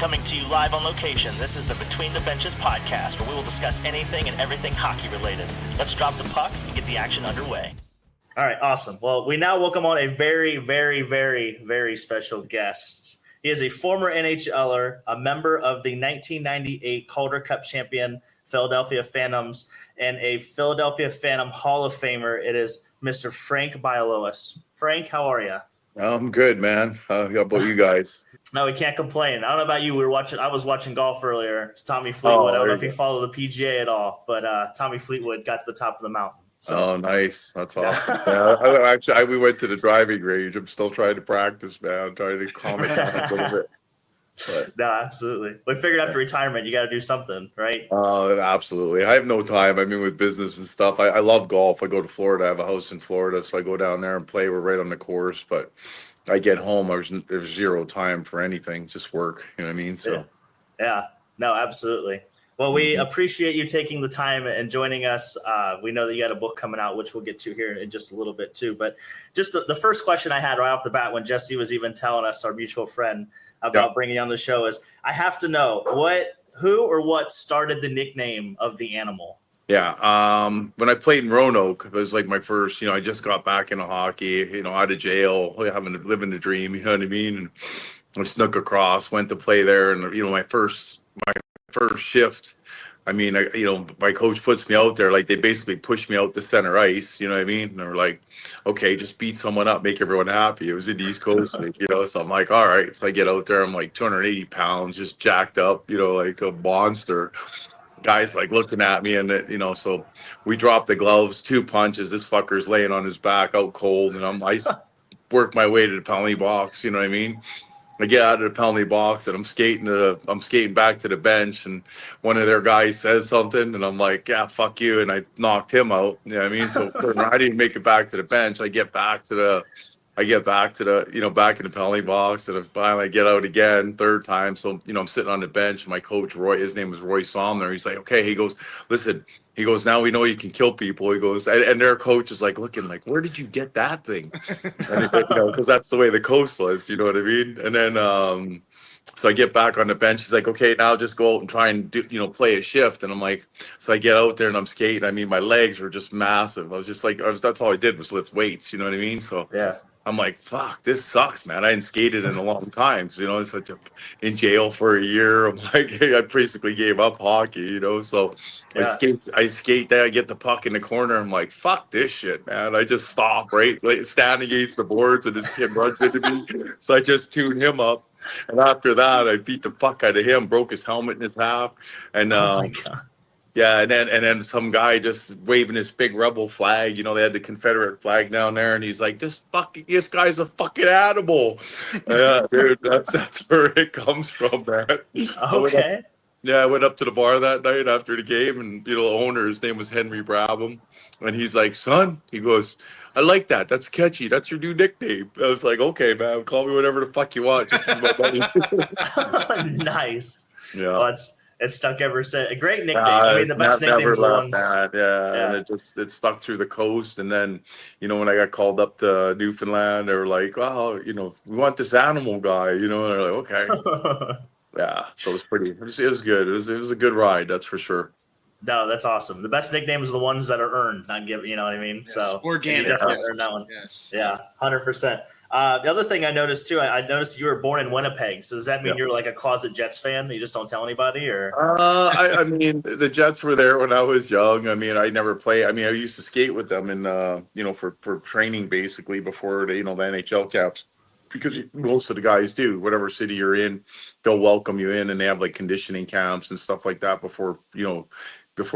Coming to you live on location, this is the Between the Benches podcast, where we will discuss anything and everything hockey related. Let's drop the puck and get the action underway. All right, awesome. Well, we now welcome on a very, very, very, very special guest. He is a former NHLer, a member of the 1998 Calder Cup champion Philadelphia Phantoms, and a Philadelphia Phantom Hall of Famer. It is Mr. Frank Bialowas. Frank, how are you? I'm good, man. How about you guys? No, we can't complain. I don't know about you. I was watching golf earlier. Tommy Fleetwood. I don't know if you follow the PGA at all, but Tommy Fleetwood got to the top of the mountain. So. Oh, nice. That's awesome. Yeah, we went to the driving range. I'm still trying to practice, man. I'm trying to calm it down a little bit. But, no, absolutely. We figured after retirement, you got to do something, right? Absolutely. I have no time. I mean, with business and stuff, I love golf. I go to Florida. I have a house in Florida, so I go down there and play. We're right on the course, but I get home. There's zero time for anything, just work. You know what I mean? So, yeah. No, absolutely. Well, we appreciate you taking the time and joining us. We know that you got a book coming out, which we'll get to here in just a little bit too. But just the first question I had right off the bat when Jesse was even telling us, our mutual friend, about bringing you on the show is, I have to know who or what started the nickname of the animal? Yeah. When I played in Roanoke, it was like my first, I just got back into hockey, out of jail, living the dream, you know what I mean? And I snuck across, went to play there. And, my first shift, my coach puts me out there, like they basically pushed me out to center ice, you know what I mean? And they were like, okay, just beat someone up, make everyone happy. It was in the East Coast, so I'm like, all right. So I get out there, I'm like 280 pounds, just jacked up, like a monster. Guys like looking at me, and so we drop the gloves, 2 punches. This fucker's laying on his back out cold, and I work my way to the penalty box, you know what I mean? I get out of the penalty box and I'm skating back to the bench, and one of their guys says something and I'm like, yeah, fuck you. And I knocked him out. You know what I mean? So I didn't make it back to the bench. I get back to the, back in the penalty box, and finally I get out again, third time. So, I'm sitting on the bench, and my coach, Roy, his name was Roy Somner. He's like, okay, he goes, listen, now we know you can kill people. He goes, and their coach is like looking like, where did you get that thing? And he's like, because that's the way the coast was, you know what I mean? And then, so I get back on the bench. He's like, okay, now just go out and try and do, play a shift. And I'm like, so I get out there and I'm skating. I mean, my legs were just massive. I was just like, that's all I did was lift weights. You know what I mean? So yeah. I'm like, fuck, this sucks, man. I hadn't skated in a long time. So, it's like in jail for a year. I'm like, I basically gave up hockey, So yeah. I skate there, I get the puck in the corner. I'm like, fuck this shit, man. I just stop, right? Like, stand against the boards, and this kid runs into me. So I just tune him up. And after that, I beat the fuck out of him, broke his helmet in his half. And, oh my God. Yeah, and then some guy just waving his big rebel flag. They had the Confederate flag down there, and he's like, "This guy's a fucking animal." Yeah, dude, that's where it comes from, man. Okay. I went up to the bar that night after the game, and the owner, his name was Henry Brabham, and he's like, "Son," he goes, "I like that. That's catchy. That's your new nickname." I was like, "Okay, man, call me whatever the fuck you want. Just give me my money." Nice. Yeah. Well, it's stuck ever since. A great nickname. I mean, the best nicknames are ones. Yeah, and it stuck through the coast. And then, when I got called up to Newfoundland, they were like, "Well, we want this animal guy." And they're like, "Okay." Yeah, so it was it was good. It was a good ride, that's for sure. No, that's awesome. The best nicknames are the ones that are earned, not given. You know what I mean? Yes, so organic. Definitely earned that one. Yes. Yeah, 100%. The other thing I noticed too, I noticed you were born in Winnipeg. So does that mean you're like a closet Jets fan that you just don't tell anybody, or? I mean, the Jets were there when I was young. I mean, I never played. I mean, I used to skate with them, and for training basically before the NHL camps. Because most of the guys do, whatever city you're in, they'll welcome you in, and they have like conditioning camps and stuff like that before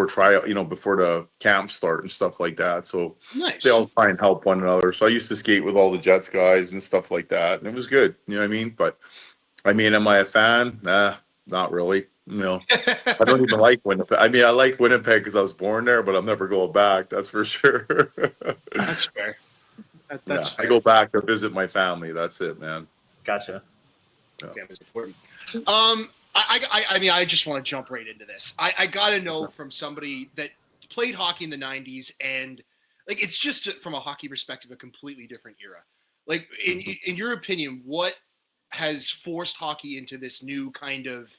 trial, before the camps start and stuff like that. So nice. They all try and help one another. So I used to skate with all the Jets guys and stuff like that, and it was good. You know what I mean? But I mean, am I a fan? Nah, not really. I don't even like Winnipeg. I mean, I like Winnipeg because I was born there, but I'll never go back. That's for sure. That's fair. That's fair. I go back to visit my family. That's it, man. Gotcha. Family's important. I mean, I just want to jump right into this. I got to know from somebody that played hockey in the 90s, and like, it's just from a hockey perspective, a completely different era. Like in your opinion, what has forced hockey into this new kind of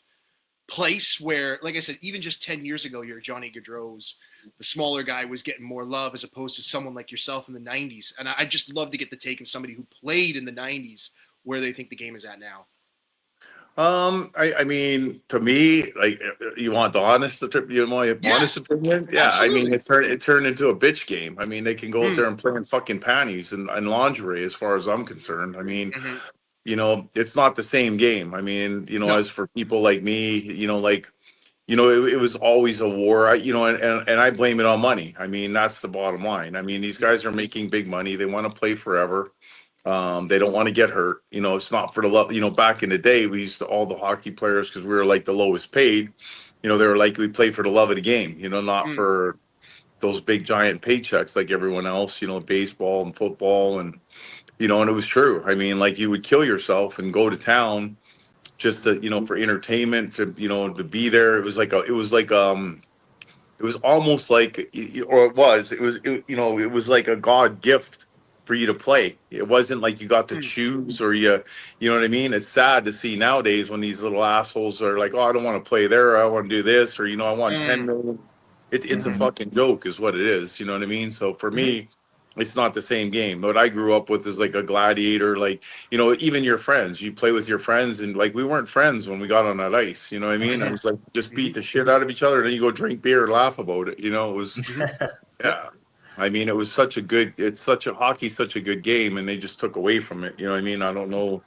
place where, like I said, even just 10 years ago, you're Johnny Gaudreau's, the smaller guy was getting more love as opposed to someone like yourself in the 90s. And I just love to get the take of somebody who played in the 90s where they think the game is at now. I mean, to me, like, you want the honest, honest opinion? Yeah, Absolutely. I mean, it turned into a bitch game. I mean, they can go out there and play in fucking panties and lingerie, as far as I'm concerned. I mean, it's not the same game. I mean, as for people like me, it was always a war. And I blame it on money. I mean, that's the bottom line. I mean, these guys are making big money. They want to play forever. They don't want to get hurt. It's not for the love. Back in the day, we used to, all the hockey players, because we were like the lowest paid, they were like, we play for the love of the game, not for those big giant paychecks like everyone else, baseball and football. And and it was true. I mean, like, you would kill yourself and go to town just to, for entertainment, to, to be there. It was almost like, it was like a God gift for you to play. It wasn't like you got to choose, or you know what I mean? It's sad to see nowadays when these little assholes are like, oh, I don't want to play there, I want to do this, or I want 10 million. It's a fucking joke is what it is. You know what I mean? So for me, it's not the same game. What I grew up with is like a gladiator, like, even your friends, you play with your friends, and like, we weren't friends when we got on that ice. You know what I mean? It was like, just beat the shit out of each other, and then you go drink beer and laugh about it. It was, yeah. I mean, hockey's such a good game, and they just took away from it. You know what I mean? I don't know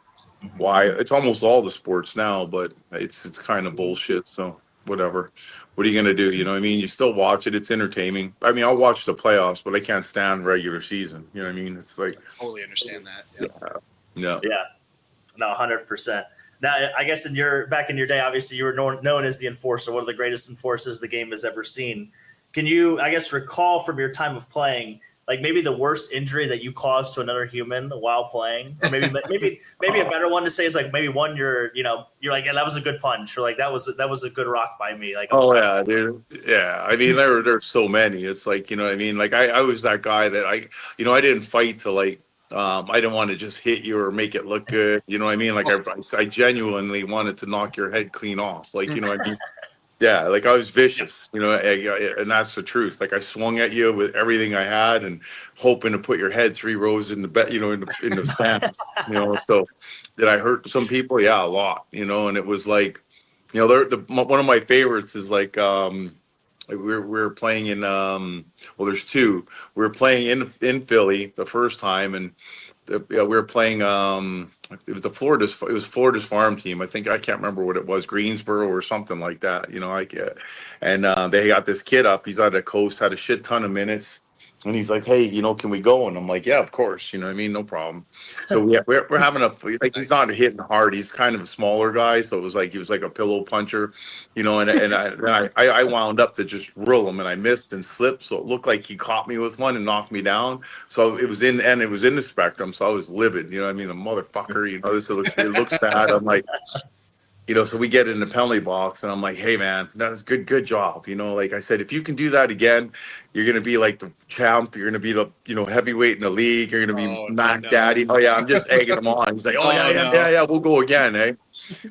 why. It's almost all the sports now, but it's kind of bullshit. So whatever. What are you gonna do? You know what I mean? You still watch it. It's entertaining. I mean, I'll watch the playoffs, but I can't stand regular season. You know what I mean? It's like, I totally understand that. Yeah. No, 100%. Now, I guess back in your day, obviously you were known as the enforcer, one of the greatest enforcers the game has ever seen. Can you, I guess, recall from your time of playing, like, maybe the worst injury that you caused to another human while playing, or maybe a better one to say is like, maybe one you're like, yeah, that was a good punch, or like, that was a good rock by me. Like, yeah, dude. Yeah, I mean, there's so many. It's like, you know what I mean? Like, I was that guy that I didn't fight to, like, I didn't want to just hit you or make it look good. You know what I mean? Like, I genuinely wanted to knock your head clean off. Like, you know what I mean? Yeah, like, I was vicious, and that's the truth. Like, I swung at you with everything I had, and hoping to put your head 3 rows in the bed, in the stands. So did I hurt some people? Yeah, a lot. And it was like, one of my favorites is like, we're playing in there's two. We were playing in Philly the first time, and we were playing it was Florida's farm team. I can't remember what it was, Greensboro or something like that. And they got this kid up. He's out of the coast, had a shit ton of minutes. And he's like, hey, can we go? And I'm like, yeah, of course. You know what I mean? No problem. So we're having like, he's not hitting hard. He's kind of a smaller guy. So it was like, he was like a pillow puncher, and I wound up to just drill him, and I missed and slipped. So it looked like he caught me with one and knocked me down. So it was in the spectrum. So I was livid. You know what I mean? The motherfucker, it looks bad. I'm like, so we get in the penalty box, and I'm like, hey, man, that's good job. Like I said, if you can do that again, you're going to be like the champ. You're going to be the, heavyweight in the league. You're going to be Mac Daddy. Oh, yeah, I'm just egging him on. He's like, yeah, we'll go again, eh?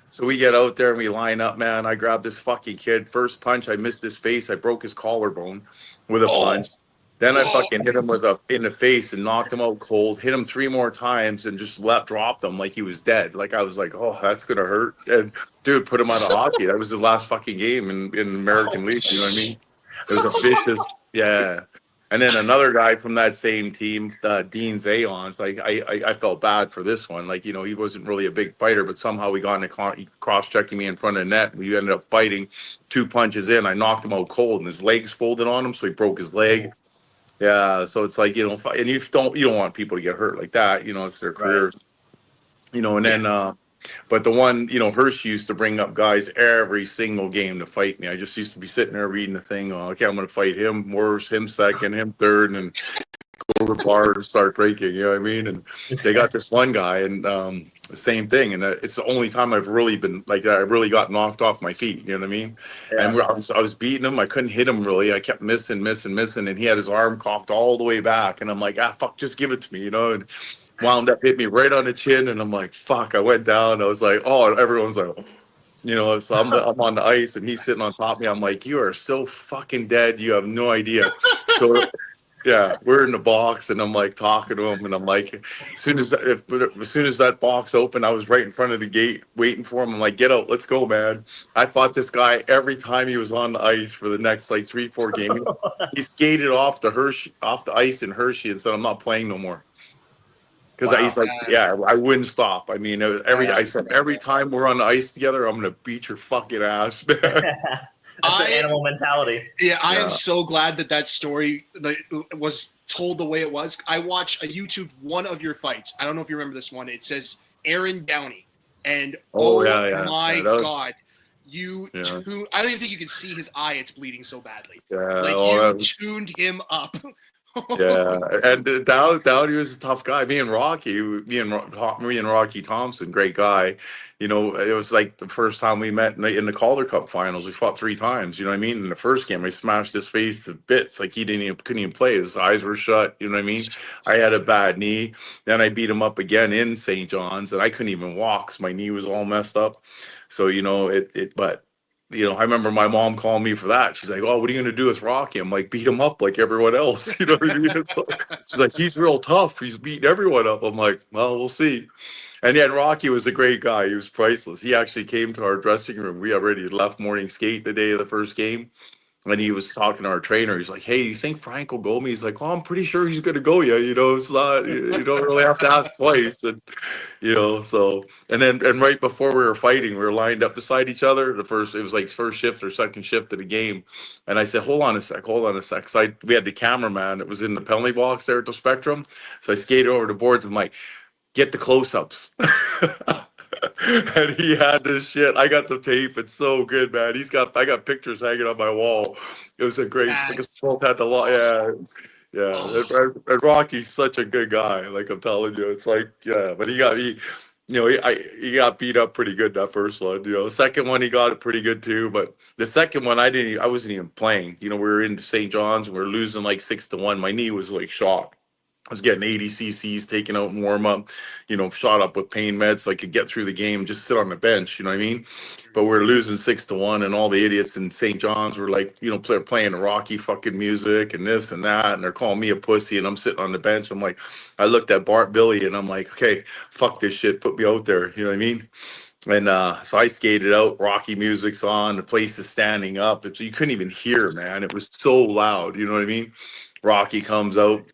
So we get out there and we line up, man. I grab this fucking kid. First punch, I missed his face. I broke his collarbone with a punch. Then I fucking hit him in the face and knocked him out cold. Hit him 3 more times and just dropped him like he was dead. Like, I was like, oh, that's gonna hurt. And dude, put him out of hockey. That was his last fucking game in American League. You know what I mean? It was a vicious, yeah. And then another guy from that same team, Dean Zayons. Like, I felt bad for this one. Like, he wasn't really a big fighter, but somehow we got into cross-checking me in front of the net. We ended up fighting. 2 punches in, I knocked him out cold, and his legs folded on him, so he broke his leg. Yeah, so it's like, and you don't want people to get hurt like that. It's their careers. Right. And then, but the one, Hershey used to bring up guys every single game to fight me. I just used to be sitting there reading the thing. Oh, okay, I'm going to fight him worse, him second, him third, and go to the bar and start drinking. You know what I mean? And they got this one guy, and the same thing. And it's the only time I've really been like that. I really got knocked off my feet. You know what I mean? Yeah. And I was beating him. I couldn't hit him really. I kept missing. And he had his arm cocked all the way back. And I'm like, fuck, just give it to me, And wound up hit me right on the chin, and I'm like, fuck. I went down. I was like, oh, and everyone's like, so I'm on the ice, and he's sitting on top of me. I'm like, you are so fucking dead. You have no idea. So yeah, we're in the box, and I'm like talking to him, and I'm like, as soon as that box opened, I was right in front of the gate waiting for him. I'm like, get out, let's go, man. I fought this guy every time he was on the ice for the next like 3-4 games. He skated off the ice in Hershey, and said, I'm not playing no more. Because he's like, yeah, I wouldn't stop. I mean, I said, every time we're on the ice together, I'm gonna beat your fucking ass, man. That's an animal mentality. Yeah, I am so glad that story was told the way it was. I watched a YouTube one of your fights. I don't know if you remember this one. It says Aaron Downey, and my God, I don't even think you can see his eye. It's bleeding so badly. Yeah, you tuned him up. Yeah, and Downey was a tough guy. Me and Rocky Thompson, great guy. It was like the first time we met in the Calder Cup finals. We fought 3 times. You know what I mean? In the first game, I smashed his face to bits. Like he couldn't even play. His eyes were shut. You know what I mean? I had a bad knee. Then I beat him up again in St. John's, and I couldn't even walk because my knee was all messed up. So but. I remember my mom calling me for that. She's like, oh, what are you going to do with Rocky? I'm like, beat him up like everyone else. You know what I mean? She's like, he's real tough. He's beating everyone up. I'm like, well, we'll see. And yet Rocky was a great guy. He was priceless. He actually came to our dressing room. We already left morning skate the day of the first game. And he was talking to our trainer. He's like, hey, you think Frank will go me? He's like, oh, I'm pretty sure he's going to go you. It's not, you don't really have to ask twice. And, so, and right before we were fighting, we were lined up beside each other. It was like first shift or second shift of the game. And I said, hold on a sec. So we had the cameraman that was in the penalty box there at the Spectrum. So I skated over the boards and like, get the close-ups. And he had this shit. I got the tape. It's so good, man. I got pictures hanging on my wall. It was a great. And Rocky's such a good guy. Like I'm telling you, it's like But he got beat up pretty good that first one. The second one he got it pretty good too. But the second one I wasn't even playing. We were in St. John's and we were losing like 6-1. My knee was like shot. I was getting 80 cc's taken out and warm up, shot up with pain meds so I could get through the game, just sit on the bench, you know what I mean? But we're losing 6-1, and all the idiots in St. John's were like, playing the Rocky fucking music and this and that, and they're calling me a pussy, and I'm sitting on the bench. I'm like, I looked at Billy, and I'm like, okay, fuck this shit, put me out there, you know what I mean? And so I skated out, Rocky music's on, the place is standing up. You couldn't even hear, man. It was so loud, you know what I mean? Rocky comes out.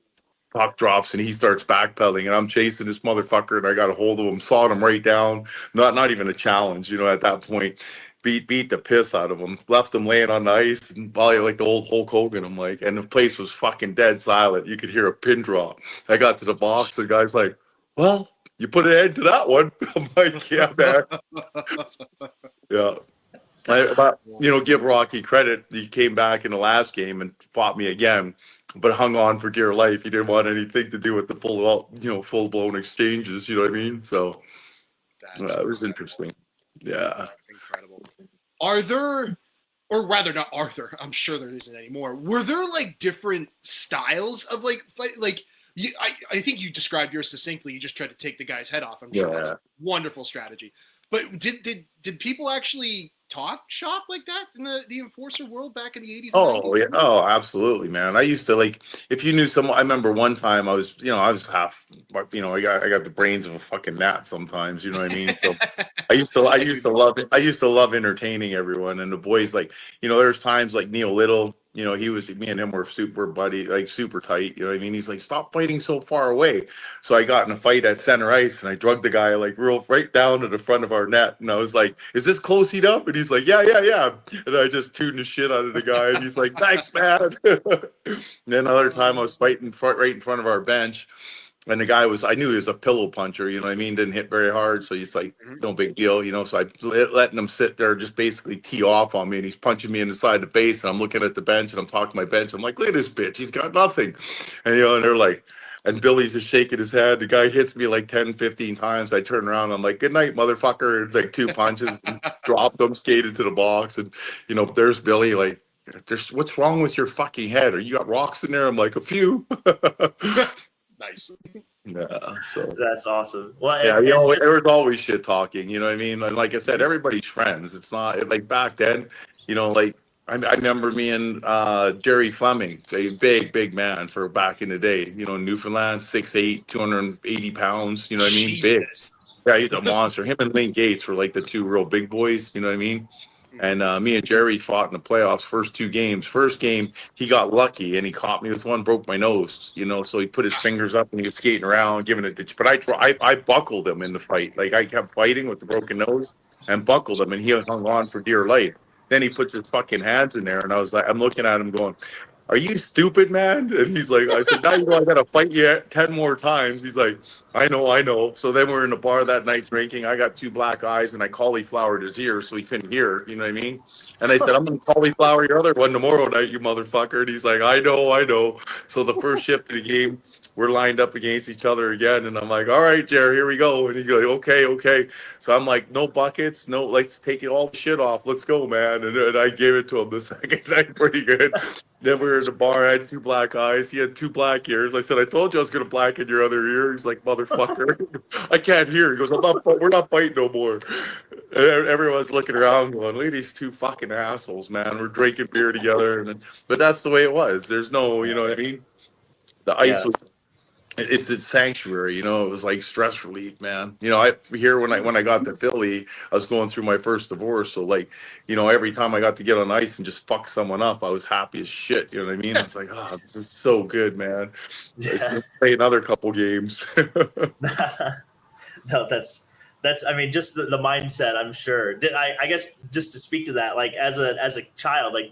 Puck drops and he starts backpedaling, and I'm chasing this motherfucker, and I got a hold of him, sawed him right down. Not even a challenge, at that point. Beat the piss out of him, left him laying on the ice, and probably like the old Hulk Hogan. I'm like, and the place was fucking dead silent. You could hear a pin drop. I got to the box, the guy's like, well, you put an end to that one. I'm like, yeah, man. Yeah. Give Rocky credit. He came back in the last game and fought me again, but hung on for dear life. He didn't want anything to do with the full-blown exchanges. You know what I mean? So it was interesting. Yeah, that's incredible. Are there, or rather, not Arthur? I'm sure there isn't anymore. Were there like different styles of like fight? Like I think you described yours succinctly. You just tried to take the guy's head off. I'm sure that's a wonderful strategy. But did people actually talk shop like that in the enforcer world back in the 80s? Oh, yeah. Oh, absolutely, man. I used to if you knew someone. I remember one time I was half, I got the brains of a fucking gnat sometimes, you know what I mean? So I used to love entertaining everyone, and the boys, there's times like Neil Little, me and him were super buddy, like super tight, you know what I mean? He's like, stop fighting so far away. So I got in a fight at center ice, and I drugged the guy right down to the front of our net, and I was like, is this close enough? And he's like, yeah. And I just tuned the shit out of the guy, and he's like, thanks, man. And then another time I was fighting right in front of our bench, and the guy I knew he was a pillow puncher, you know what I mean? Didn't hit very hard. So he's like, no big deal, So I letting him sit there, just basically tee off on me. And he's punching me in the side of the face. And I'm looking at the bench, and I'm talking to my bench. I'm like, look at this bitch. He's got nothing. And, and they're like, and Billy's just shaking his head. The guy hits me like 10, 15 times. I turn around. I'm like, good night, motherfucker. Like 2 punches, and dropped him, skated to the box. And, there's Billy, what's wrong with your fucking head? Or you got rocks in there? I'm like, a few. Nice. Yeah, so That's awesome. Well, yeah, and there was always shit talking. You know what I mean? And like I said, everybody's friends. It's not like back then. Like I remember me and Jerry Fleming, a big man for back in the day. Newfoundland, 6'8", 280 pounds. You know what I mean? Big. Jesus. Yeah, he's a monster. Him and Lane Gates were like the two real big boys. You know what I mean? And me and Jerry fought in the playoffs, first two games. First game, he got lucky and he caught me with one, broke my nose. So he put his fingers up and he was skating around, giving it to. But I buckled him in the fight. Like I kept fighting with the broken nose and buckled him, and he hung on for dear life. Then he puts his fucking hands in there, and I was like, I'm looking at him going, "Are you stupid, man?" And he's like, I said, "Now you know I gotta fight you 10 more times." He's like, I know. So then we're in the bar that night drinking. I got two black eyes and I cauliflowered his ears so he couldn't hear. You know what I mean? And I said, "I'm gonna cauliflower your other one tomorrow night, you motherfucker." And he's like, I know. So the first shift of the game, we're lined up against each other again. And I'm like, "All right, Jerry, here we go." And he's like, okay. So I'm like, "No buckets, no, let's take all the shit off. Let's go, man." And I gave it to him the second night pretty good. Then we were in the bar. I had two black eyes. He had two black ears. I said, "I told you I was going to blacken your other ear." He's like, "Motherfucker, I can't hear." He goes, "We're not fighting no more." And everyone's looking around going, "Look at these two fucking assholes, man. We're drinking beer together." But that's the way it was. There's no, you know what I mean? The ice was, it's its sanctuary, it was like stress relief, man. When I got to Philly, I was going through my first divorce. So every time I got to get on ice and just fuck someone up, I was happy as shit. You know what I mean? It's like, oh, this is so good, man. I should play another couple games. No, that's I mean, just the mindset, I'm sure. I guess just to speak to that, like as a child, like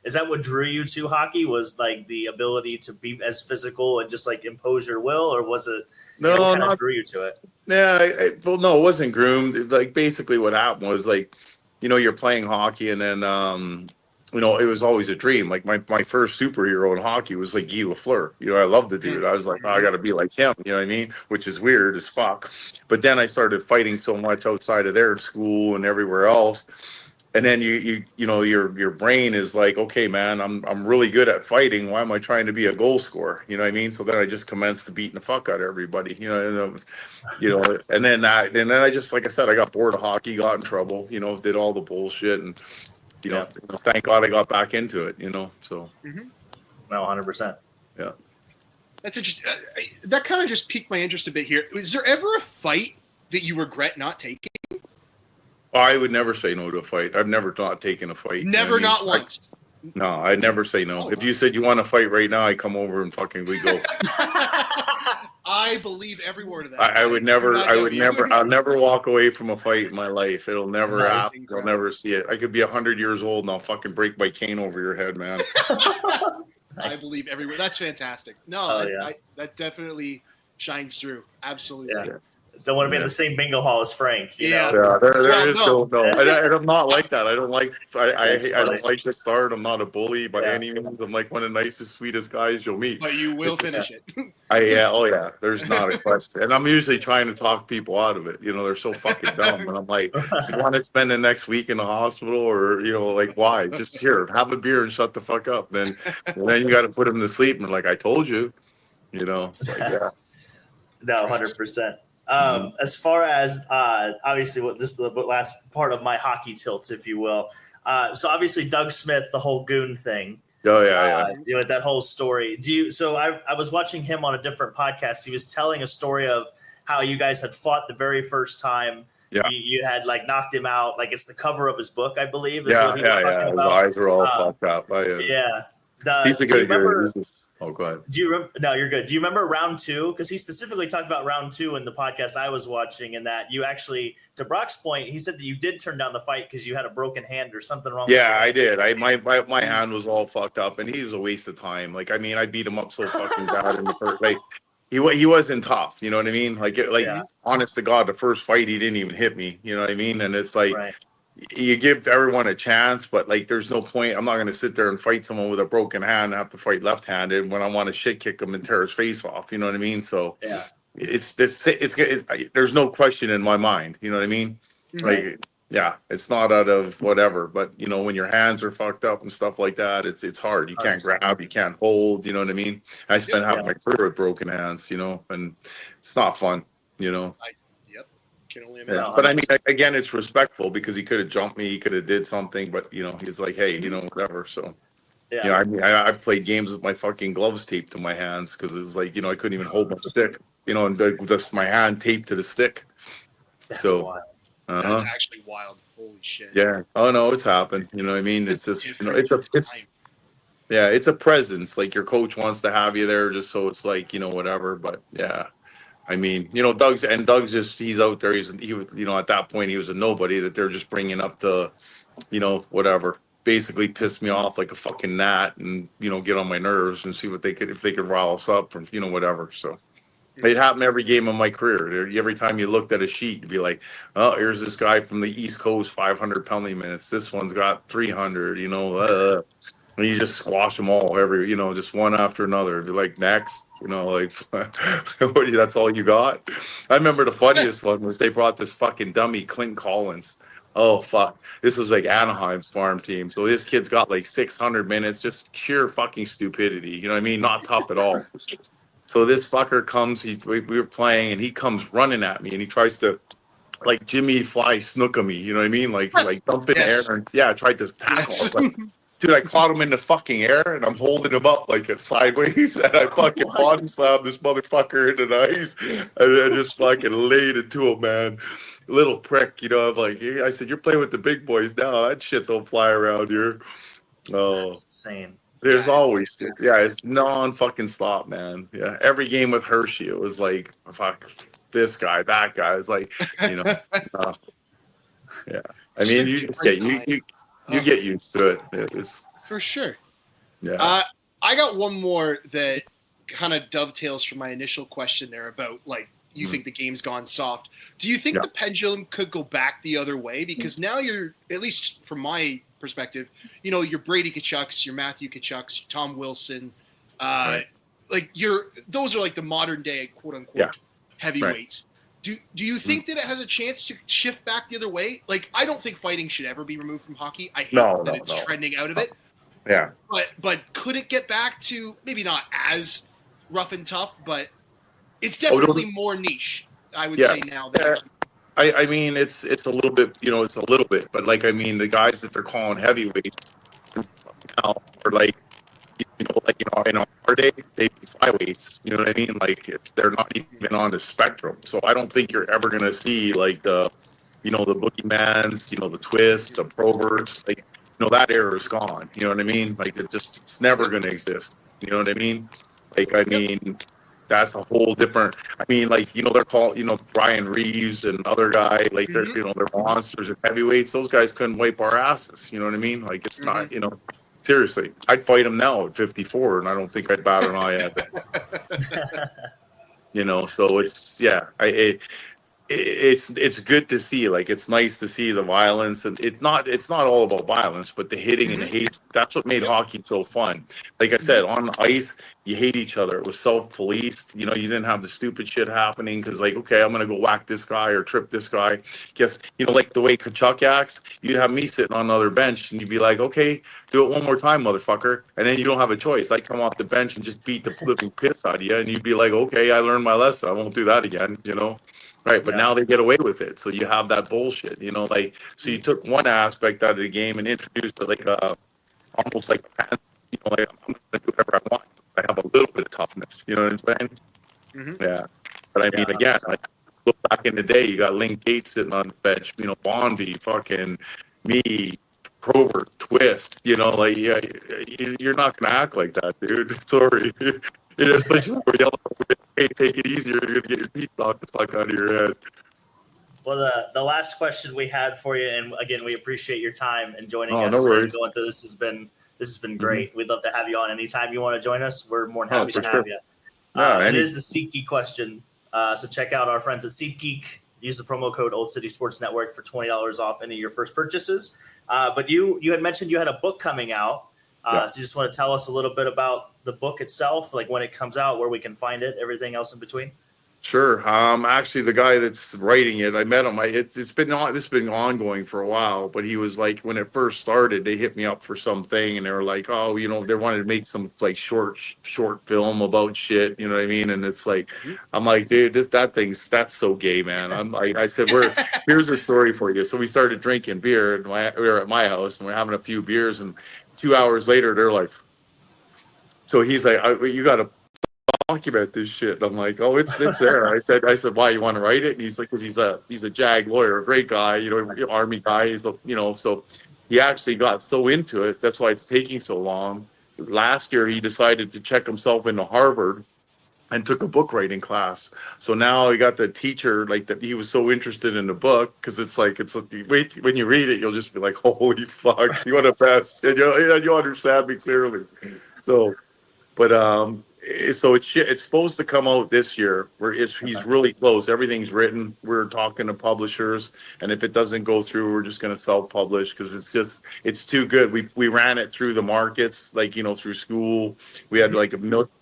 is that what drew you to hockey, was like the ability to be as physical and just like impose your will, or was it No, what kind of drew you to it? Yeah, well, no, it wasn't groomed. Like basically what happened was like, you're playing hockey and then it was always a dream. Like my first superhero in hockey was like Guy Lafleur. I loved the dude. I was like, "Oh, I got to be like him." You know what I mean? Which is weird as fuck. But then I started fighting so much outside of there in school and everywhere else. And then your brain is like, "Okay, man, I'm really good at fighting. Why am I trying to be a goal scorer?" You know what I mean? So then I just commenced to beating the fuck out of everybody. And then I just, like I said, I got bored of hockey, got in trouble. Did all the bullshit and. Thank God I got back into it, so. No, 100%. Yeah. That's interesting. That kind of just piqued my interest a bit here. Was there ever a fight that you regret not taking? I would never say no to a fight. I've never not taken a fight. Never, not once. No, I'd never say no. If you said you want to fight right now, I come over and fucking we go. I believe every word of that. I'll never walk away from a fight in my life. It'll never happen. I'll never see it. I could be 100 years old and I'll fucking break my cane over your head, man. I believe every word. That's fantastic. No, that definitely shines through. Absolutely. Yeah. Don't want to be in the same bingo hall as Frank. There is no. And I'm not like that. I don't like to start. I'm not a bully by any means. I'm like one of the nicest, sweetest guys you'll meet. But you will finish it. There's not a question. And I'm usually trying to talk people out of it. They're so fucking dumb. And I'm like, "You want to spend the next week in the hospital, or like why? Just here, have a beer and shut the fuck up." Then you got to put them to sleep. And like I told you, it's like, yeah. No, 100%. As far as obviously this is the last part of my hockey tilts, if you will. So obviously Doug Smith, the whole goon thing. Oh yeah. That whole story. So I was watching him on a different podcast. He was telling a story of how you guys had fought the very first time. Yeah. You had like knocked him out. Like it's the cover of his book, I believe. Yeah. His eyes were all fucked up. Yeah. He's a good dude. Go ahead. Do you remember? No, you're good. Do you remember round 2? Because he specifically talked about round 2 in the podcast I was watching, and that you actually, to Brock's point, he said that you did turn down the fight because you had a broken hand or something wrong. Yeah, I did. My hand was all fucked up, and he was a waste of time. Like, I mean, I beat him up so fucking bad in the first. Like, he wasn't tough. You know what I mean? Honest to God, the first fight he didn't even hit me. You know what I mean? And it's like. Right. You give everyone a chance, but like, there's no point. I'm not going to sit there and fight someone with a broken hand and have to fight left-handed when I want to shit kick him and tear his face off. You know what I mean? So it's there's no question in my mind. You know what I mean? Right. Like, Yeah, it's not out of whatever, but you know, when your hands are fucked up and stuff like that, it's hard. You can't 100%. grab, you can't hold. You know what I mean? I spent half Yeah. my career with broken hands, you know, and it's not fun. You know. Yep. Can only Yeah, imagine. but I mean, again, it's respectful because he could have jumped me, he could have did something, but you know, he's like, hey, you know, whatever. So, Yeah. you know, I mean, I played games with my fucking gloves taped to my hands because it was like, you know, I couldn't even hold my stick, you know, and just my hand taped to the stick. That's So, wild. That's actually wild. Holy shit. yeah. Oh no, it's happened. You know what I mean? It's just, you know, it's yeah, it's a presence. Like your coach wants to have you there just so it's like, you know, whatever. But yeah. I mean, you know, Doug's just, he's out there. He was, you know, at that point he was a nobody that they're just bringing up to, you know, whatever, basically piss me off like a fucking gnat and, you know, get on my nerves and see what they could, if they could rile us up or, you know, whatever. So it happened every game of my career. Every time you looked at a sheet, you'd be like, oh, here's this guy from the East Coast, 500 penalty minutes. This one's got 300, you know, and you just squash them all you know, just one after another. Be like, next, you know, like, that's all you got? I remember the funniest one was they brought this fucking dummy, Clint Collins. Oh, fuck. This was like Anaheim's farm team. So this kid's got like 600 minutes, just sheer fucking stupidity. You know what I mean? Not tough at all. So this fucker comes, we were playing, and he comes running at me, and he tries to, like, Jimmy Fly snooker me. You know what I mean? Like dump in the air. And, yeah, I tried to tackle him. Dude, I caught him in the fucking air, and I'm holding him up like a sideways, and I fucking body slammed this motherfucker into the ice, and I just fucking laid it to him, man. Little prick, you know. I'm like, I said, you're playing with the big boys now. That shit don't fly around here. Oh, That's insane. there's always, yeah, it's non-fucking stop, man. Yeah, every game with Hershey, it was like, fuck, this guy, that guy. It's like, you know, yeah. I mean, you just get you get used to it. It's for sure. Yeah. I got one more that kind of dovetails from my initial question there about like you think the game's gone soft. Do you think the pendulum could go back the other way? Because now you're, at least from my perspective, you know, your Brady Kachucks, your Matthew Kachucks, your Tom Wilson, like those are like the modern day quote unquote heavyweights. Do you think that it has a chance to shift back the other way? Like, I don't think fighting should ever be removed from hockey. I hate that it's trending out of it. Yeah. But could it get back to maybe not as rough and tough, but it's definitely more niche, I would say now. I mean, it's a little bit, you know, it's a little bit, but like, I mean, the guys that they're calling heavyweights now are like, you know, like, you know, in our day, they be flyweights, you know what I mean? Like, they're not even on the spectrum. So I don't think you're ever going to see like the, you know, the Boogiemans, you know, the Twists, the Proverts, like, you know, that era is gone. You know what I mean? Like, it's never going to exist. You know what I mean? Like, I mean, that's a whole different. I mean, like, you know, they're called, you know, Brian Reeves and other guy, like they're, you know, they're monsters of heavyweights. Those guys couldn't wipe our asses. You know what I mean? Like, it's not, you know, seriously, I'd fight them now at 54, and I don't think I'd bat an eye at them. You know, so it's it's good to see. Like, it's nice to see the violence, and it's not all about violence, but the hitting and the hate. That's what made hockey so fun. Like I said, on the ice, you hate each other. It was self-policed. You know, you didn't have the stupid shit happening because, like, okay, I'm gonna go whack this guy or trip this guy. Guess, you know, like the way Kachuk acts, you'd have me sitting on another bench, and you'd be like, okay, do it one more time, motherfucker, and then you don't have a choice. I come off the bench and just beat the flipping piss out of you, and you'd be like, okay, I learned my lesson. I won't do that again. You know. Right, but now they get away with it. So you have that bullshit, you know, like, so you took one aspect out of the game and introduced it like almost like, you know, like, I'm going to do whatever I want. I have a little bit of toughness, you know what I'm saying? Yeah. But I mean, again, like, look back in the day, you got Link Gates sitting on the bench, you know, Bondy, fucking me, Probert, Twist, you know, like, yeah, you're not going to act like that, dude. Sorry. You know, especially when we're yelling, hey, take it easier, you're going to get your feet knocked the fuck out of your head. Well, the last question we had for you, and again, we appreciate your time and joining us. No worries. Going through this has been great. We'd love to have you on anytime you want to join us. We're more than happy to have you. It is the SeatGeek question, so check out our friends at SeatGeek. Use the promo code Old City Sports Network for $20 off any of your first purchases. But you had mentioned you had a book coming out. So you just want to tell us a little bit about the book itself, like when it comes out, where we can find it, everything else in between? Sure. Actually, the guy that's writing it, I met him. It's been ongoing for a while, but he was like, when it first started, they hit me up for something, and they were like, oh, they wanted to make some like short film about shit. You know what I mean? And it's like, I'm like, dude, that's so gay, man. I'm like, I said, here's a story for you. So we started drinking beer, and we were at my house, and we're having a few beers, and 2 hours later, they're like, so he's like, you got to document this shit. And I'm like, oh, it's there. I said, why, you want to write it? And he's like, because he's a JAG lawyer, a great guy, Army guy. He's so he actually got so into it. That's why it's taking so long. Last year, he decided to check himself into Harvard and took a book writing class. So now he got the teacher, like, that he was so interested in the book, because it's like wait, when you read it, you'll just be like, holy fuck, you want to pass, and you understand me clearly. So, but so it's supposed to come out this year. He's really close. Everything's written. We're talking to publishers, and if it doesn't go through, we're just going to self-publish, because it's too good. We ran it through the markets, like, through school. We had like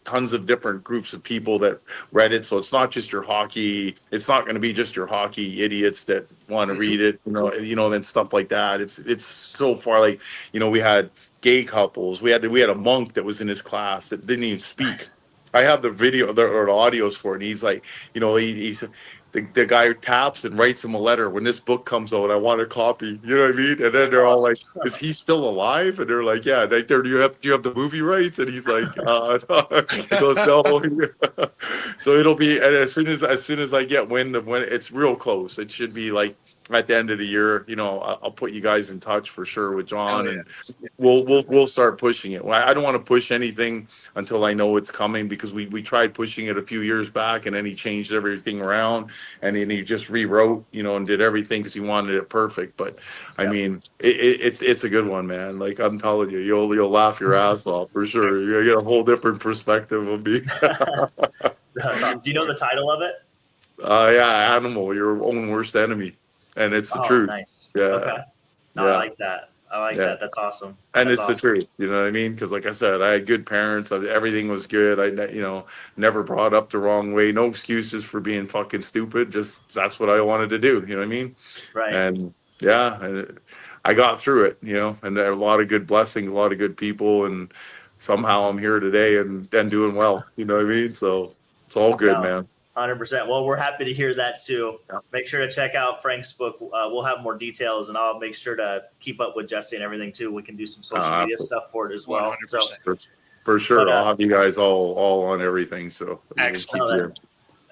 tons of different groups of people that read it. So it's not just your hockey. It's not going to be just your hockey idiots that want to read it. And stuff like that. It's so far, like, we had gay couples. We had a monk that was in his class that didn't even speak. I have the video or the audios for it. And he's like, he's the guy taps and writes him a letter. When this book comes out, I want a copy. You know what I mean? And then That's they're all awesome. like, "Is he still alive?" And they're like, "Yeah." Like, do you have the movie rights? And he's like, no. He goes, "No." So it'll be, and as soon as I get wind of when it's real close, it should be like at the end of the year. I'll put you guys in touch for sure with John, and we'll start pushing it. I don't want to push anything until I know it's coming, because we tried pushing it a few years back, and then he changed everything around, and then he just rewrote, and did everything because he wanted it perfect. But I mean, it's a good one, man. Like, I'm telling you, you'll laugh your ass off for sure. You get a whole different perspective of me. Do you know the title of it? Yeah, Animal, Your Own Worst Enemy, and it's the truth. Nice. Yeah. Okay. No, Yeah. I like that. That. That's awesome. And That's it's the truth, you know what I mean? Because, like I said, I had good parents. Everything was good. I never brought up the wrong way. No excuses for being fucking stupid. Just that's what I wanted to do. You know what I mean? Right. And I got through it. And there are a lot of good blessings, a lot of good people, and somehow I'm here today and doing well. You know what I mean? So it's all good, man. 100%. Well, we're happy to hear that too. Yeah. Make sure to check out Frank's book. We'll have more details, and I'll make sure to keep up with Jesse and everything too. We can do some social media stuff for it as well. 100%. So, for sure, I'll have you guys all on everything. So excellent.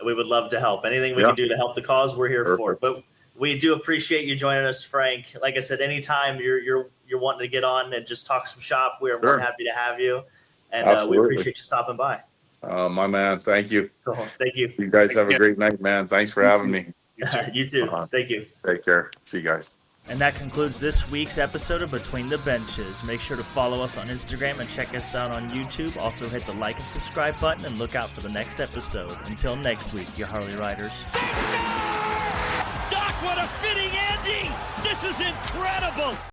We would love to help. Anything we can do to help the cause, we're here for. But we do appreciate you joining us, Frank. Like I said, anytime you're wanting to get on and just talk some shop, we're more happy to have you, and we appreciate you stopping by. My man, thank you. Cool. Thank you. You guys have a great night, man. Thanks for having me. You too. Thank you. Take care. See you guys. And that concludes this week's episode of Between the Benches. Make sure to follow us on Instagram and check us out on YouTube. Also hit the like and subscribe button and look out for the next episode. Until next week, you Harley Riders. Doc, what a fitting ending! This is incredible!